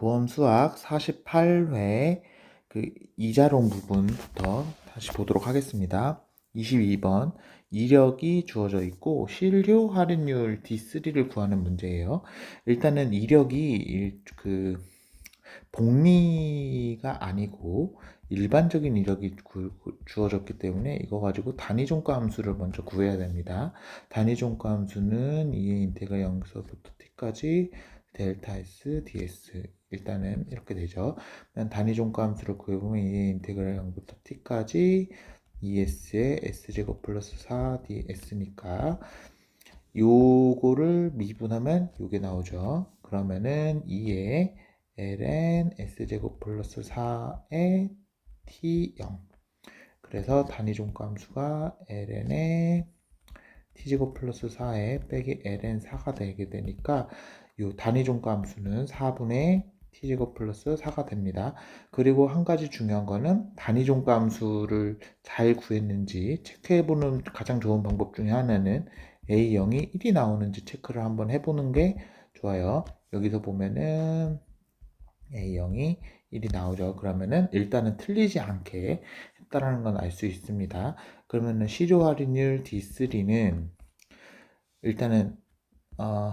보험 수학 48회 이자론 부분부터 다시 보도록 하겠습니다. 22번 이력이 주어져 있고 실효 할인율 D3를 구하는 문제예요. 일단은 이력이 복리가 아니고 일반적인 이력이 주어졌기 때문에 이거 가지고 단위종가 함수를 먼저 구해야 됩니다. 단위종가 함수는 2의 인테그랄 0에서부터 t까지 델타 s ds 일단은 이렇게 되죠. 단위종가 함수를 구해보면 2의 인테그랄 0부터 t까지 2s의 s제곱 플러스 4ds니까 요거를 미분하면 요게 나오죠. 그러면은 2의 ln s제곱 플러스 4의 t0 그래서 단위종가 함수가 ln의 t제곱 플러스 4에 빼기 ln 4가 되게 되니까 요 단위종가 함수는 4분의 t제곱 플러스 4가 됩니다. 그리고 한 가지 중요한 거는 단위종가 함수를 잘 구했는지 체크해보는 가장 좋은 방법 중에 하나는 A0이 1이 나오는지 체크를 한번 해보는 게 좋아요. 여기서 보면은 A0이 1이 나오죠. 그러면은 일단은 틀리지 않게 했다라는 건 알 수 있습니다. 그러면은 실효 할인율 D3는 일단은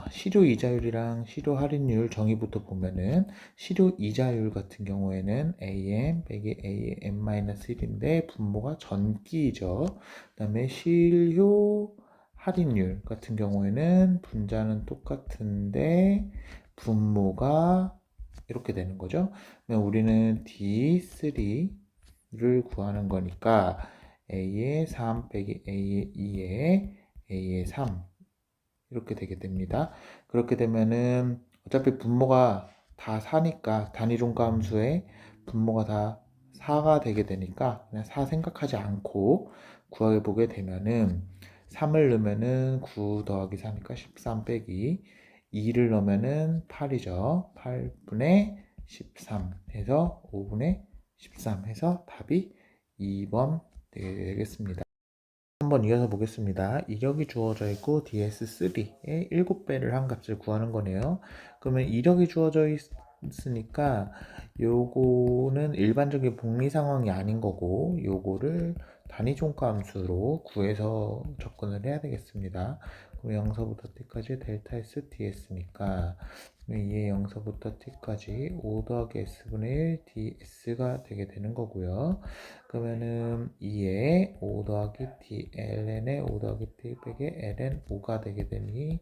실효 이자율이랑 실효 할인율 정의부터 보면은 실효 이자율 같은 경우에는 AM 빼기 AM-1인데 분모가 전기죠. 그 다음에 실효 할인율 같은 경우에는 분자는 똑같은데 분모가 이렇게 되는 거죠. 그러면 우리는 D3를 구하는 거니까 A의 3 빼기 A의 2에 A의 3 이렇게 되게 됩니다. 그렇게 되면은 어차피 분모가 다 4니까 단위종가 함수의 분모가 다 4가 되게 되니까 그냥 4 생각하지 않고 구하게 보게 되면은 3을 넣으면은 9 더하기 4니까 13 빼기 2를 넣으면은 8이죠. 8분의 13 해서 5분의 13 해서 답이 2번 되겠습니다. 한번 이어서 보겠습니다. 이력이 주어져 있고 ds3의 7배를 한 값을 구하는 거네요. 그러면 이력이 주어져 있으니까 요거는 일반적인 복리 상황이 아닌 거고 요거를 단위종가 함수로 구해서 접근을 해야 되겠습니다. 그럼 0서부터 t까지 델타 s ds니까 2의 0서부터 t까지 5 더하기 s분의 1 ds가 되게 되는 거고요. 그러면은 2에 5 더하기 t ln의 5 더하기 t 빼기 ln 5가 되게 되니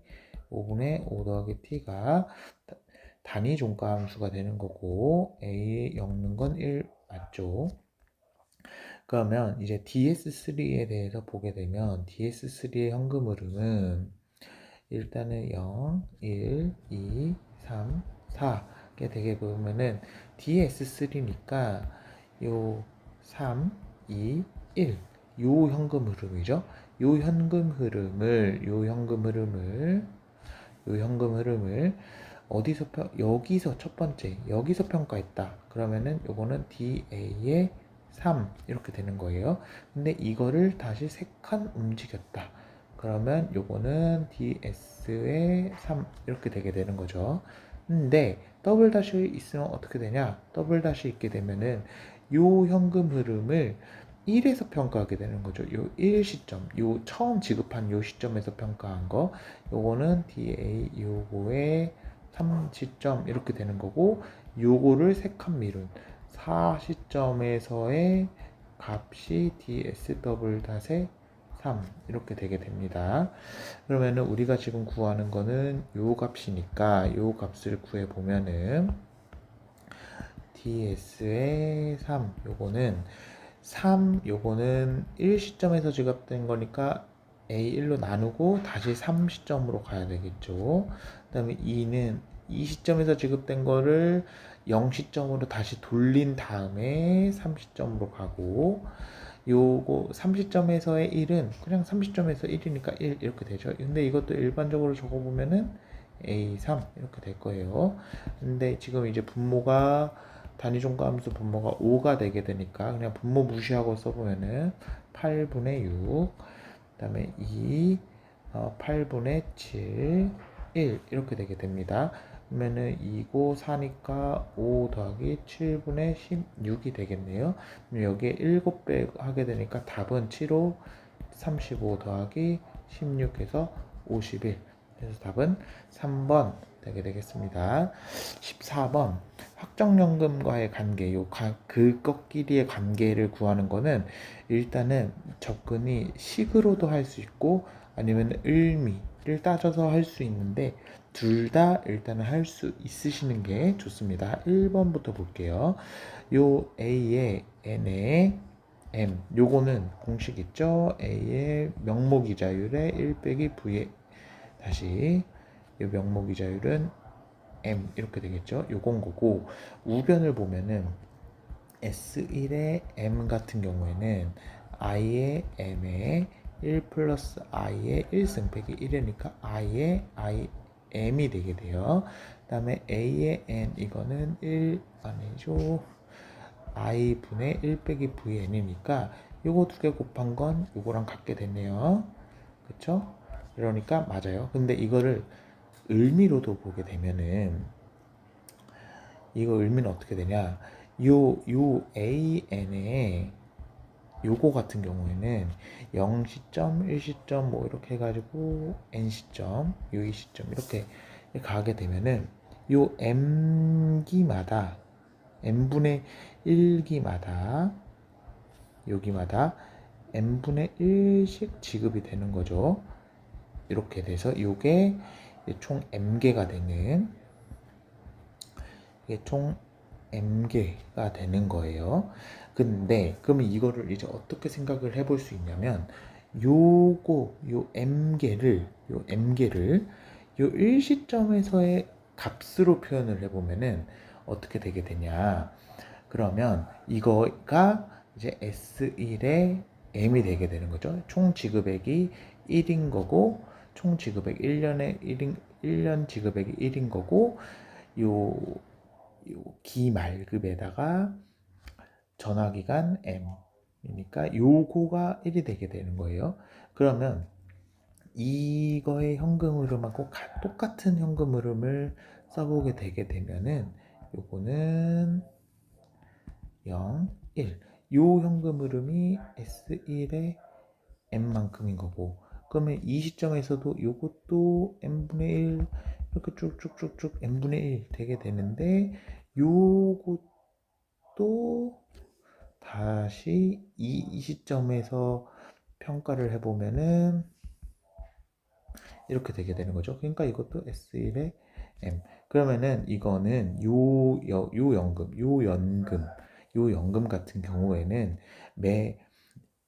5분의 5 더하기 t가 단위 종가 함수가 되는 거고 a 엮는 건 1 맞죠? 그러면 이제 ds3에 대해서 보게 되면 ds3의 현금 흐름은 일단은 0, 1, 2, 3, 4게 되게 보면은 ds3니까 요 3, 2, 1 요 현금 흐름이죠. 요 현금 흐름을 어디서 여기서 첫 번째 여기서 평가했다. 그러면은 요거는 DA의 3 이렇게 되는 거예요. 근데 이거를 다시 3칸 움직였다. 그러면 요거는 DS의 3 이렇게 되게 되는 거죠. 근데 더블 다시 있으면 어떻게 되냐? 더블 다시 있게 되면은 요 현금 흐름을 1에서 평가하게 되는 거죠. 요 1시점, 요 처음 지급한 요 시점에서 평가한 거, 요거는 DA 요거의 3시점 이렇게 되는 거고, 요거를 3칸 미룬 4시점에서의 값이 DS 더블 닷의 3 이렇게 되게 됩니다. 그러면은 우리가 지금 구하는 거는 요 값이니까 요 값을 구해 보면은 DS의 3 요거는 3 요거는 1시점에서 지급된 거니까 A1로 나누고 다시 3시점으로 가야 되겠죠. 그 다음에 2는 2시점에서 지급된 거를 0시점으로 다시 돌린 다음에 3시점으로 가고 요거 3시점에서의 1은 그냥 3시점에서 1이니까 1 이렇게 되죠. 근데 이것도 일반적으로 적어보면은 A3 이렇게 될 거예요. 근데 지금 이제 분모가 단위종가 함수 분모가 5가 되게 되니까 그냥 분모 무시하고 써보면은 8분의 6, 그 다음에 2, 8분의 7, 1 이렇게 되게 됩니다. 그러면은 2고 4니까 5 더하기 7분의 16이 되겠네요. 그럼 여기에 7배 하게 되니까 답은 7호 35 더하기 16해서 51. 그래서 답은 3번 되게 되겠습니다. 14번 확정연금과의 관계, 그것끼리의 관계를 구하는 거는 일단은 접근이 식으로도 할 수 있고 아니면 의미를 따져서 할 수 있는데 둘 다 일단은 할 수 있으시는 게 좋습니다. 1번부터 볼게요. 요 A의 N의 M 요거는 공식 있죠? A의 명목이자율의 1 빼기 V의 다시 이 명목이자율은 M 이렇게 되겠죠? 요건 거고 우변을 보면은 S1의 M 같은 경우에는 I의 M의 1 플러스 I의 1승 빼기 1이니까 I의 I M이 되게 돼요. 그 다음에 A의 N 이거는 1 아니죠. I분의 1 빼기 VN이니까 요거 두 개 곱한 건 요거랑 같게 됐네요. 그쵸? 그러니까 맞아요. 근데 이거를 의미로도 보게 되면은 이거 의미는 어떻게 되냐? 요 AN의 요거 같은 경우에는 0시점, 1시점 뭐 이렇게 해가지고 N시점, 요 2시점 이렇게 가게 되면은 요 M기마다 N분의 1기마다 여기마다 N분의 1씩 지급이 되는 거죠. 이렇게 돼서 요게 총 M개가 되는 이게 총 M개가 되는 거예요. 근데 그러면 이거를 이제 어떻게 생각을 해볼 수 있냐면 요 M개를 요 일시점에서의 값으로 표현을 해보면은 어떻게 되게 되냐. 그러면 이거가 이제 S1의 M이 되게 되는 거죠. 총 지급액이 1인 거고 총 지급액 1년 지급액이 1인 거고 요 기말급에다가 전화기간 M이니까 요거가 1이 되게 되는 거예요. 그러면 이거의 현금 흐름하고 똑같은 현금 흐름을 써보게 되게 되면은 요거는 0, 1. 요 현금 흐름이 S1의 M만큼인 거고 그러면 이 시점에서도 요것도 N분의 1 이렇게 쭉쭉쭉쭉 N분의 1 되게 되는데 요것도 다시 이 시점에서 평가를 해보면은 이렇게 되게 되는 거죠. 그러니까 이것도 S1의 M. 그러면은 이거는 요 연금 같은 경우에는 매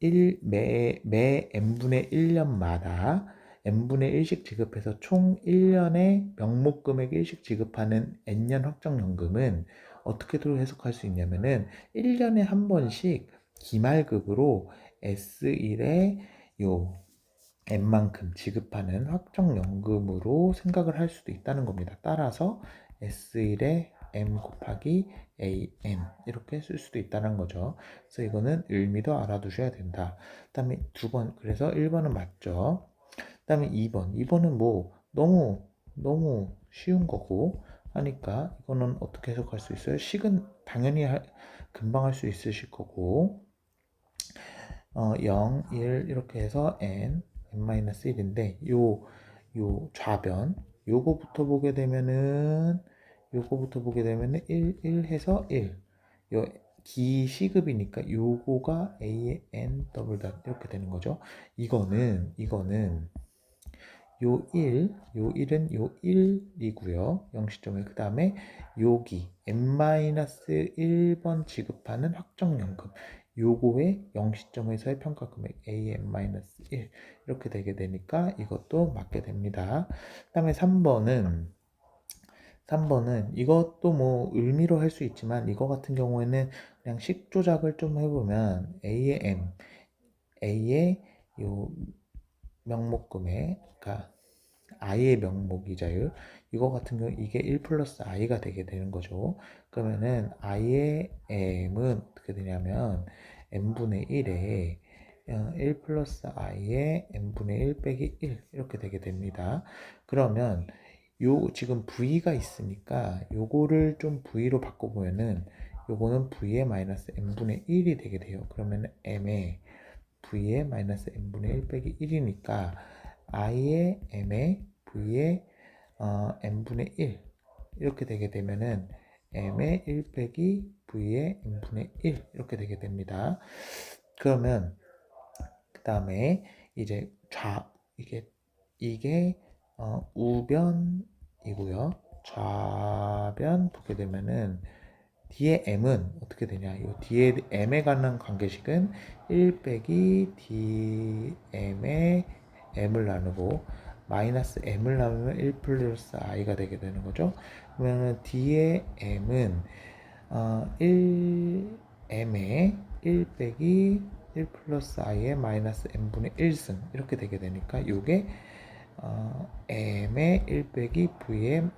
n분의 1년마다 n분의 1씩 지급해서 총 1년에 명목금액 1씩 지급하는 n년 확정연금은 어떻게도 해석할 수 있냐면은 1년에 한 번씩 기말급으로 S1의 요 n만큼 지급하는 확정연금으로 생각을 할 수도 있다는 겁니다. 따라서 S1의 M 곱하기 AN 이렇게 쓸 수도 있다는 거죠. 그래서 이거는 의미도 알아두셔야 된다. 그 다음에 그래서 1번은 맞죠. 그 다음에 2번은 뭐 너무 쉬운 거고 하니까 이거는 어떻게 해석할 수 있어요? 식은 당연히 금방 할 수 있으실 거고 0, 1 이렇게 해서 n-1인데 요 좌변 요거부터 보게 되면은 1 해서 1 요 기시급이니까 요거가 a의 n 더블 닷 이렇게 되는 거죠. 이거는 요 1은 요 1이고요. 0시점에 그 다음에 여기 n-1번 지급하는 확정연금 요거의 0시점에서의 평가금액 AN-1 이렇게 되게 되니까 이것도 맞게 됩니다. 그 다음에 3번은 이것도 뭐 의미로 할 수 있지만 이거 같은 경우에는 그냥 식 조작을 좀 해보면 A의 요 명목금액 그러니까 I의 명목이자율 이거 같은 경우 이게 1 플러스 I가 되게 되는 거죠. 그러면은 I의 M은 어떻게 되냐면 N분의 1에 1 플러스 I의 N분의 1 빼기 1 이렇게 되게 됩니다. 그러면 요 지금 v가 있으니까 요거를 좀 v로 바꿔보면은 요거는 v의 마이너스 n분의 1이 되게 돼요. 그러면 m의 v의 마이너스 n분의 1 빼기 1이니까 i의 m의 v의 n분의 1 이렇게 되게 되면은 m의 1 빼기 v의 n분의 1 이렇게 되게 됩니다. 그러면 그 다음에 이제 이게 우변이고요. 좌변 보게 되면은 뒤에 m은 어떻게 되냐? 이 뒤에 m에 관한 관계식은 1 빼기 dm의 m을 나누고 마이너스 m을 나누면 1 플러스 i가 되게 되는 거죠. 그러면 뒤에 m은 1m의 1 빼기 1 플러스 i의 마이너스 n분의 1승 이렇게 되게 되니까 이게 m의 1 빼기 v의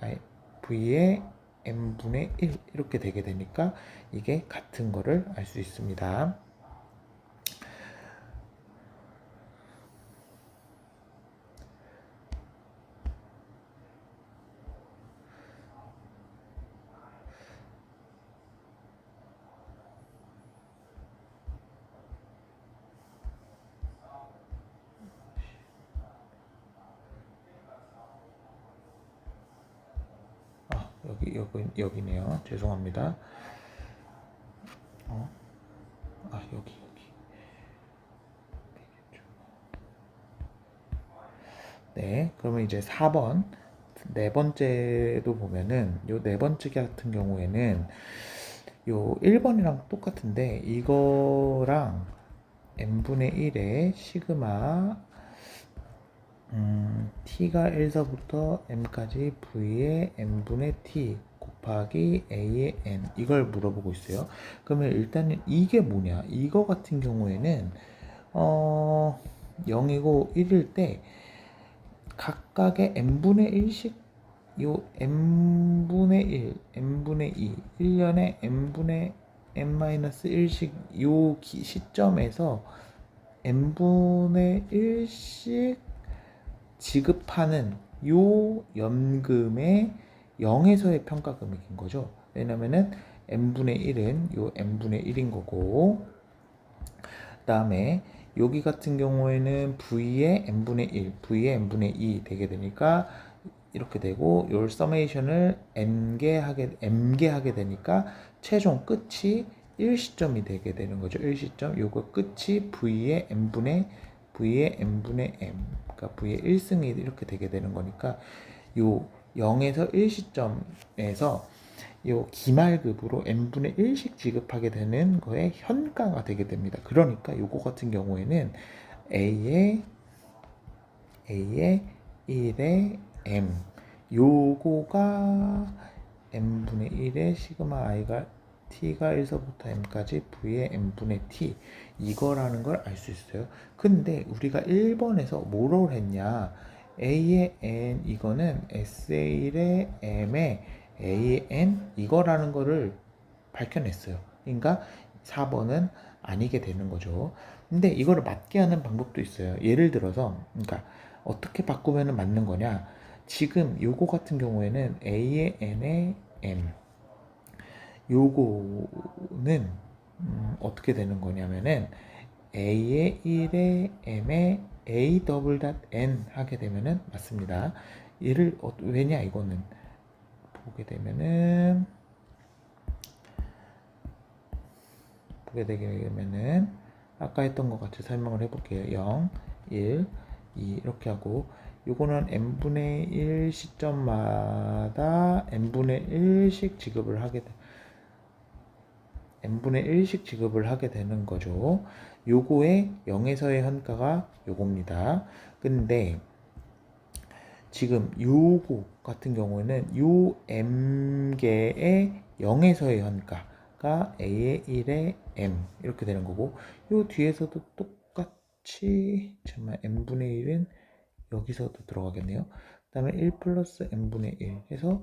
n분의 1 이렇게 되게 되니까 이게 같은 거를 알 수 있습니다. 여기네요. 죄송합니다. 여기. 네, 그러면 이제 4번. 네 번째도 보면은 요 네 번째 같은 경우에는 요 1번이랑 똑같은데 이거랑 n분의 1에 시그마 t가 1서부터 m까지 v의 n분의 t 곱하기 a의 n 이걸 물어보고 있어요. 그러면 일단은 이게 뭐냐? 이거 같은 경우에는 0이고 1일 때 각각의 n분의 1씩 요 n분의 1, n분의 2, 1년에 n분의 n-1씩 요 시점에서 n분의 1씩 지급하는 요 연금의 0에서의 평가 금액인 거죠. 왜냐면은 n분의 1은 요 n분의 1인 거고 그 다음에 여기 같은 경우에는 v의 n분의 1, v의 n분의 2 되게 되니까 이렇게 되고 요 서메이션을 m개 하게 되니까 최종 끝이 1시점이 되게 되는 거죠. 1시점 요거 끝이 v의 n분의 m 그러니까 v의 1승이 이렇게 되게 되는 거니까 요 0에서 1시점에서 요 기말급으로 n분의 1씩 지급하게 되는 거에 현가가 되게 됩니다. 그러니까 요거 같은 경우에는 a의 1의 m 요거가 n분의 1의 시그마 i가 t가 1서부터 m까지 v의 n분의 t 이거라는 걸 알 수 있어요. 근데 우리가 1번에서 뭐를 했냐? a의 n 이거는 sa1의 m의 a의 n 이거라는 거를 밝혀냈어요. 그러니까 4번은 아니게 되는 거죠. 근데 이거를 맞게 하는 방법도 있어요. 예를 들어서 그러니까 어떻게 바꾸면 맞는 거냐? 지금 요거 같은 경우에는 a의 n의 m 요거는 어떻게 되는 거냐면은 a의 1의 m의 a 더블 닷 n 하게 되면은 맞습니다. 얘를 왜냐 이거는 보게 되면은 아까 했던 것 같이 설명을 해볼게요. 0, 1, 2 이렇게 하고 요거는 n분의 1 시점마다 n분의 1씩 지급을 하게 n분의 1씩 지급을 하게 되는 거죠. 요거의 0에서의 현가가 요겁니다. 근데 지금 요거 같은 경우에는 요 m개의 0에서의 현가가 a의 1의 m 이렇게 되는 거고 요 뒤에서도 똑같이 정말 n분의 1은 여기서도 들어가겠네요. 그 다음에 1 플러스 n분의 1 해서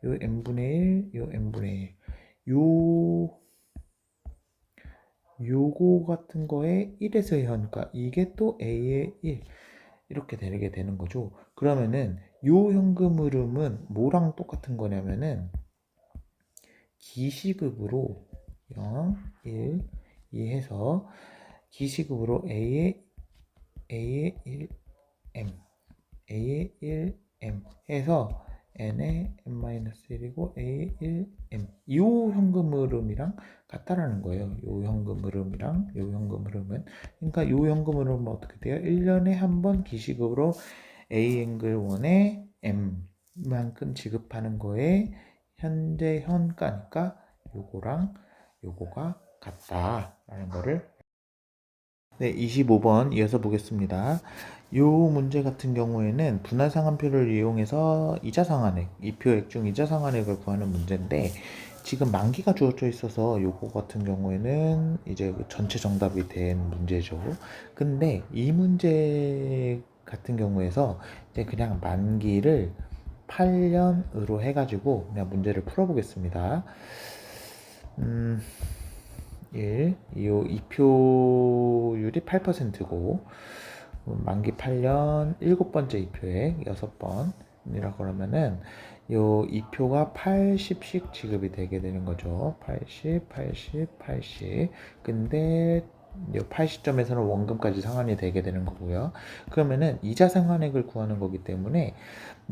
요 n분의 1, 요 n분의 1 요거 같은 거에 1에서의 현가 이게 또 a의 1 이렇게 되게 되는 거죠. 그러면은 요 현금 흐름은 뭐랑 똑같은 거냐면은 기시급으로 0, 1, 2 해서 기시급으로 A의 1M, A의 1M 해서 N의 N-1이고 A의 1M 이 현금 흐름이랑 같다라는 거예요. 요 현금 흐름이랑 요 현금 흐름은 그러니까 요 현금 흐름은 어떻게 돼요? 1년에 한 번 기시급으로 A 앵글 1에 M만큼 지급하는 거에 현재 현가니까 요거랑 요거가 같다라는 거를 네, 25번 이어서 보겠습니다. 요 문제 같은 경우에는 분할상환표를 이용해서 이자상환액, 이표액 중 이자상환액을 구하는 문제인데 지금 만기가 주어져 있어서 요거 같은 경우에는 이제 전체 정답이 된 문제죠. 근데 이 문제 같은 경우에서 이제 그냥 만기를 8년으로 해가지고 그냥 문제를 풀어보겠습니다. 1, 이 이표율이 8%고 만기 8년 7번째 이표액 6번이라 그러면은 요 이표가 80씩 지급이 되게 되는 거죠. 80, 80, 80. 근데 요 80점에서는 원금까지 상환이 되게 되는 거고요. 그러면은 이자 상환액을 구하는 거기 때문에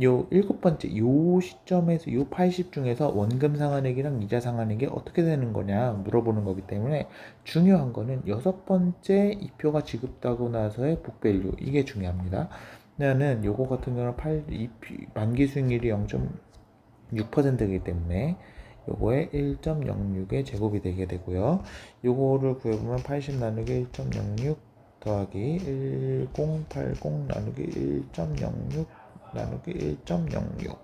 요 7번째 요 시점에서 요 80 중에서 원금 상환액이랑 이자 상환액이 어떻게 되는 거냐 물어보는 거기 때문에 중요한 거는 6번째 이표가 지급되고 나서의 북밸류 이게 중요합니다. 나는 요거 같은 경우는 만기 수익률이 0.6%이기 때문에 요거에 1.06의 제곱이 되게 되고요. 요거를 구해보면 80 나누기 1.06 더하기 1080 나누기 1.06 나누기 1.06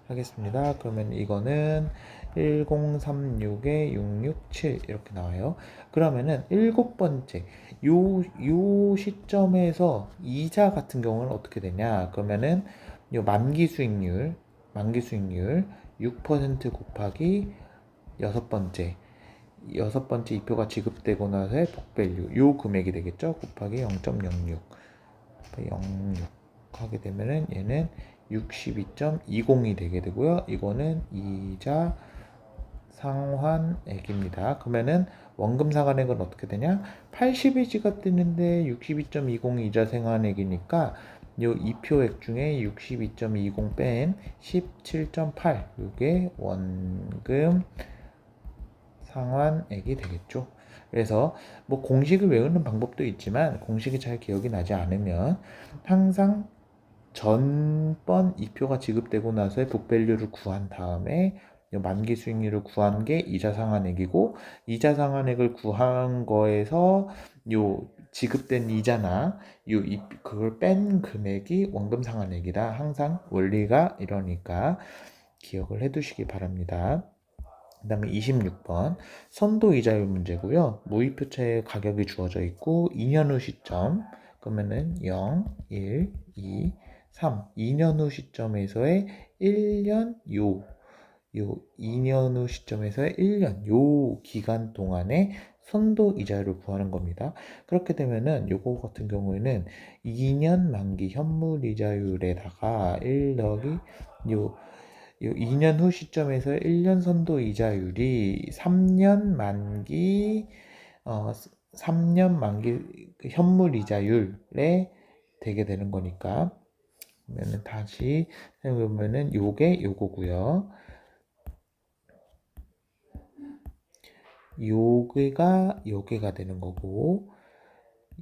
하겠습니다. 그러면 이거는 1036에 667 이렇게 나와요. 그러면은 7번째 요 시점에서 이자 같은 경우는 어떻게 되냐? 그러면은 요 만기 수익률 6% 곱하기 여섯 번째 이표가 지급되고 나서의 북밸류 요 금액이 되겠죠. 곱하기 0.06 하게 되면은 얘는 62.20이 되게 되고요. 이거는 이자 상환액입니다. 그러면은 원금 상환액은 어떻게 되냐? 80이 지급되는데 62.20이 이자 상환액이니까 요 이표액 중에 62.20 뺀 17.8 요게 원금 상환액이 되겠죠. 그래서 뭐 공식을 외우는 방법도 있지만 공식이 잘 기억이 나지 않으면 항상 전번 이표가 지급되고 나서의 북밸류를 구한 다음에 만기 수익률을 구한 게 이자상환액이고 이자상환액을 구한 거에서 요 지급된 이자나 그걸 뺀 금액이 원금상환액이다. 항상 원리가 이러니까 기억을 해두시기 바랍니다. 그 다음에 26번 선도이자율 문제고요. 무이표차의 가격이 주어져 있고 2년 후 시점 그러면은 0, 1, 2, 3 2년 후 시점에서의 1년 요 2년 후 시점에서의 1년 요 기간 동안에 선도이자율을 구하는 겁니다. 그렇게 되면은 요거 같은 경우에는 2년 만기 현물이자율에다가 1 더하기 요 2년 후 시점에서 1년 선도 이자율이 3년 만기 3년 만기 현물 이자율에 되게 되는 거니까 그러면은 다시 생각해보면은 요게 요거고요. 요게가 되는 거고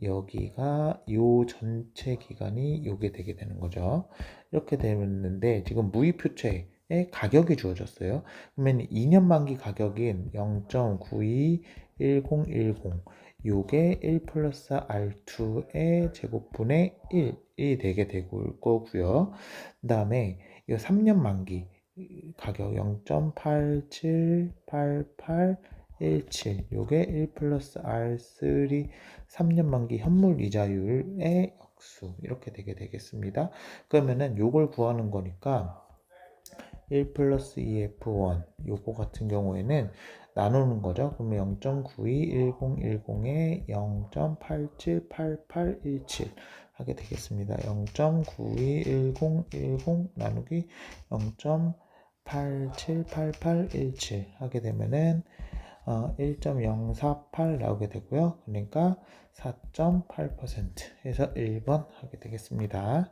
여기가 요 전체 기간이 요게 되게 되는 거죠. 이렇게 되는데 지금 무이표체의 가격이 주어졌어요. 그러면 2년 만기 가격인 0.921010 요게 1 플러스 R2의 제곱분의 1이 되게 될 거고요. 그 다음에 이 3년 만기 가격 0.878817 요게 1 플러스 R3 3년 만기 현물 이자율의 역수 이렇게 되게 되겠습니다. 그러면은 요걸 구하는 거니까 1 플러스 2F1 요거 같은 경우에는 나누는 거죠. 그러면 0.921010에 0.878817 하게 되겠습니다. 0.921010 나누기 0.878817 하게 되면은 1.048 나오게 되고요. 그러니까 4.8% 해서 1번 하게 되겠습니다.